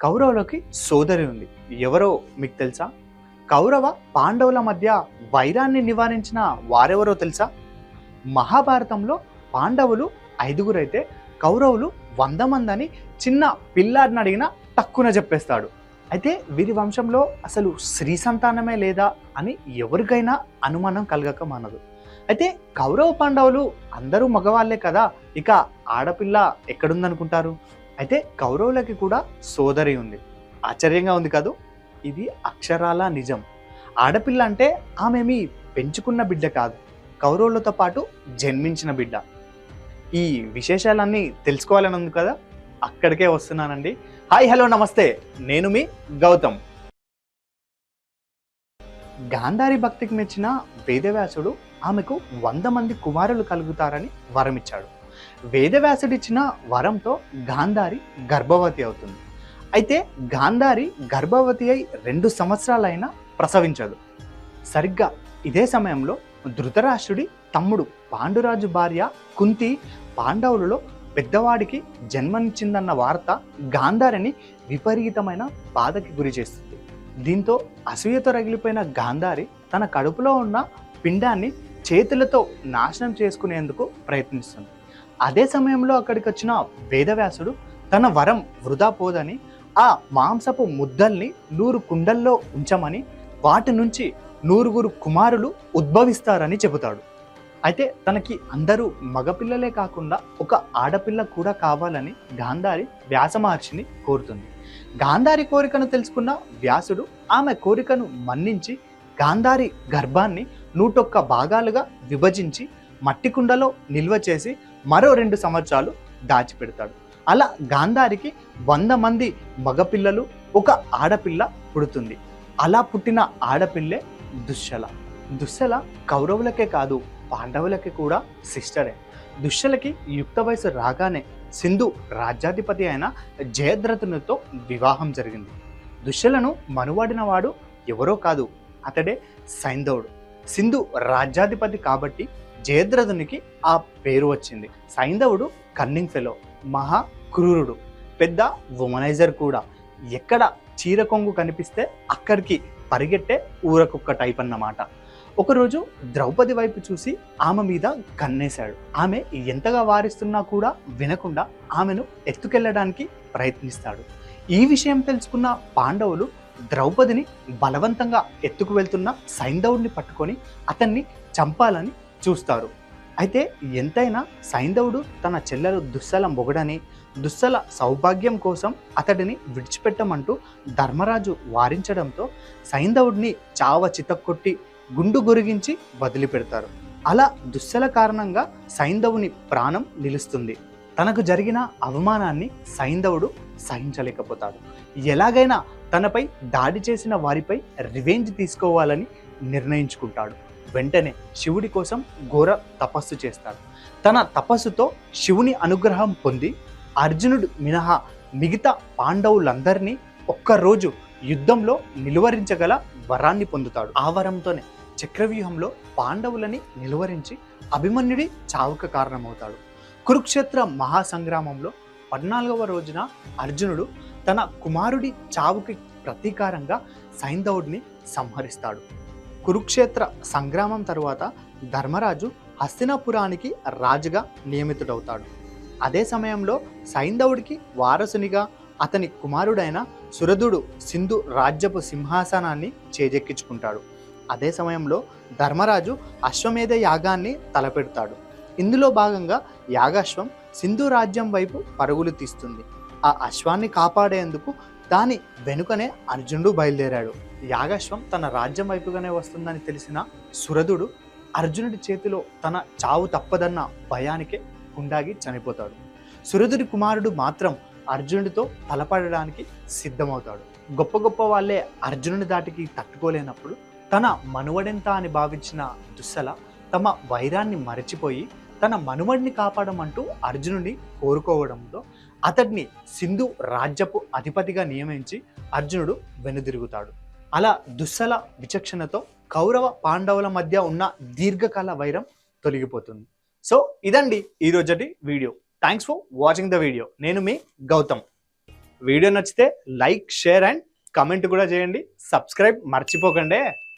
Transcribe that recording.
కౌరవులకి సోదరి ఉంది. ఎవరో మీకు తెలుసా? కౌరవ పాండవుల మధ్య వైరాన్ని నివారించిన వారెవరో తెలుసా? మహాభారతంలో పాండవులు 5గురైతే కౌరవులు 100 మంది అని చిన్న పిల్లాడిని అడిగినా తక్కువ చెప్పేస్తాడు. అయితే వీరి వంశంలో అసలు స్త్రీ సంతానమే లేదా అని ఎవరికైనా అనుమానం కలగక మానదు. అయితే కౌరవ పాండవులు అందరూ మగవాళ్లే కదా, ఇక ఆడపిల్ల ఎక్కడుందనుకుంటారు? అయితే కౌరవులకి కూడా సోదరి ఉంది. ఆశ్చర్యంగా ఉంది కాదు? ఇది అక్షరాల నిజం. ఆడపిల్ల అంటే ఆమె పెంచుకున్న బిడ్డ కాదు, కౌరవులతో పాటు జన్మించిన బిడ్డ. ఈ విశేషాలన్నీ తెలుసుకోవాలని ఉంది కదా, అక్కడికే వస్తున్నానండి. హాయ్, హలో, నమస్తే. నేను మీ గౌతమ్. గాంధారి భక్తికి మెచ్చిన వేదవ్యాసుడు ఆమెకు 100 మంది కుమారులు కలుగుతారని వరమిచ్చాడు. వేదవ్యాసుడిచ్చిన వరంతో గాంధారి గర్భవతి అవుతుంది. అయితే గాంధారి గర్భవతి అయి 2 సంవత్సరాలైనా ప్రసవించదు. సరిగ్గా ఇదే సమయంలో ధృతరాష్ట్రుడి తమ్ముడు పాండురాజు భార్య కుంతి పాండవులలో పెద్దవాడికి జన్మనిచ్చిందన్న వార్త గాంధారిని విపరీతమైన బాధకి గురి చేస్తుంది. దీంతో అసూయతో రగిలిపోయిన గాంధారి తన కడుపులో ఉన్న పిండాన్ని చేతులతో నాశనం చేసుకునేందుకు ప్రయత్నిస్తుంది. అదే సమయంలో అక్కడికి వచ్చిన వేదవ్యాసుడు తన వరం వృధా పోదని ఆ మాంసపు ముద్దల్ని 100 కుండల్లో ఉంచమని, వాటి నుంచి 100 కుమారులు ఉద్భవిస్తారని చెబుతాడు. అయితే తనకి అందరూ మగపిల్లలే కాకుండా ఒక ఆడపిల్ల కూడా కావాలని గాంధారి వ్యాస మహర్షిని కోరుతుంది. గాంధారి కోరికను తెలుసుకున్న వ్యాసుడు ఆమె కోరికను మన్నించి గాంధారి గర్భాన్ని 101 భాగాలుగా విభజించి మట్టి కుండలో నిల్వ చేసి మరో 2 సంవత్సరాలు దాచిపెడతాడు. అలా గాంధారికి 100 మంది మగపిల్లలు, ఒక ఆడపిల్ల పుడుతుంది. అలా పుట్టిన ఆడపిల్లే దుశ్శల. దుశ్శల కౌరవులకే కాదు, పాండవులకి కూడా సిస్టరే. దుశ్శలకి యుక్త వయసు రాగానే సింధు రాజ్యాధిపతి అయిన జయద్రథునితో వివాహం జరిగింది. దుశ్శలను మనువాడిన వాడు ఎవరో కాదు, అతడే సైంధవుడు. సింధు రాజ్యాధిపతి కాబట్టి జయద్రథునికి ఆ పేరు వచ్చింది. సైంధవుడు కన్నింగ్ ఫెలో, మహా క్రూరుడు, పెద్ద వుమనైజర్ కూడా. ఎక్కడ చీర కొంగు కనిపిస్తే అక్కడికి పరిగెట్టే ఊరకుక్క టైప్ అన్నమాట. ఒకరోజు ద్రౌపది వైపు చూసి ఆమె మీద కన్నేశాడు. ఆమె ఎంతగా వారిస్తున్నా కూడా వినకుండా ఆమెను ఎత్తుకెళ్లడానికి ప్రయత్నిస్తాడు. ఈ విషయం తెలుసుకున్న పాండవులు ద్రౌపదిని బలవంతంగా ఎత్తుకు వెళ్తున్న సైంధవుడిని పట్టుకొని అతన్ని చంపాలని చూస్తారు. అయితే ఎంతైనా సైంధవుడు తన చెల్లెలు దుశ్శల మొగడని, దుశ్శల సౌభాగ్యం కోసం అతడిని విడిచిపెట్టమంటూ ధర్మరాజు వారించడంతో సైంధవుడిని చావ చితక్కొట్టి గుండు గొరిగించి వదిలిపెడతారు. అలా దుశ్శల కారణంగా సైంధవుని ప్రాణం నిలుస్తుంది. తనకు జరిగిన అవమానాన్ని సైంధవుడు సహించలేకపోతాడు. ఎలాగైనా తనపై దాడి చేసిన వారిపై రివెంజ్ తీసుకోవాలని నిర్ణయించుకుంటాడు. వెంటనే శివుడి కోసం ఘోర తపస్సు చేస్తాడు. తన తపస్సుతో శివుని అనుగ్రహం పొంది అర్జునుడు మినహా మిగతా పాండవులందరినీ ఒక్కరోజు యుద్ధంలో నిలువరించగల వరాన్ని పొందుతాడు. ఆ వరంతోనే చక్రవ్యూహంలో పాండవులని నిలువరించి అభిమన్యుడి చావుకు కారణమవుతాడు. కురుక్షేత్ర మహాసంగ్రామంలో 14వ రోజున అర్జునుడు తన కుమారుడి చావుకి ప్రతీకారంగా సైంధవుడిని సంహరిస్తాడు. కురుక్షేత్ర సంగ్రామం తరువాత ధర్మరాజు హస్తినాపురానికి రాజుగా నియమితుడవుతాడు. అదే సమయంలో సైంధవుడికి వారసునిగా అతని కుమారుడైన సురధుడు సింధు రాజ్యపు సింహాసనాన్ని చేజెక్కించుకుంటాడు. అదే సమయంలో ధర్మరాజు అశ్వమేధ యాగాన్ని తలపెడతాడు. ఇందులో భాగంగా యాగాశ్వం సింధు రాజ్యం వైపు పరుగులు తీస్తుంది. ఆ అశ్వాన్ని కాపాడేందుకు దాని వెనుకనే అర్జునుడు బయలుదేరాడు. యాగాశ్వం తన రాజ్యం వైపుగానే వస్తుందని తెలిసిన సురధుడు అర్జునుడి చేతిలో తన చావు తప్పదన్న భయానికే కుండాగి చనిపోతాడు. సురధుడి కుమారుడు మాత్రం అర్జునుడితో తలపడడానికి సిద్ధమవుతాడు. గొప్ప గొప్ప వాళ్ళే అర్జునుడి దాటికి తట్టుకోలేనప్పుడు తన మనువడెంత అని భావించిన దుశ్శల తమ వైరాన్ని మరచిపోయి తన మనుమడిని కాపాడమంటూ అర్జునుడిని కోరుకోవడంతో అతడిని సింధు రాజ్యపు అధిపతిగా నియమించి అర్జునుడు వెనుదిరుగుతాడు. అలా దుశ్శల విచక్షణతో కౌరవ పాండవుల మధ్య ఉన్న దీర్ఘకాల వైరం తొలగిపోతుంది. సో ఇదండి ఈరోజటి video. Thanks for watching the video. నేను మీ గౌతమ్. వీడియో నచ్చితే లైక్, షేర్ అండ్ కమెంట్ కూడా చేయండి. సబ్స్క్రైబ్ మర్చిపోకండి.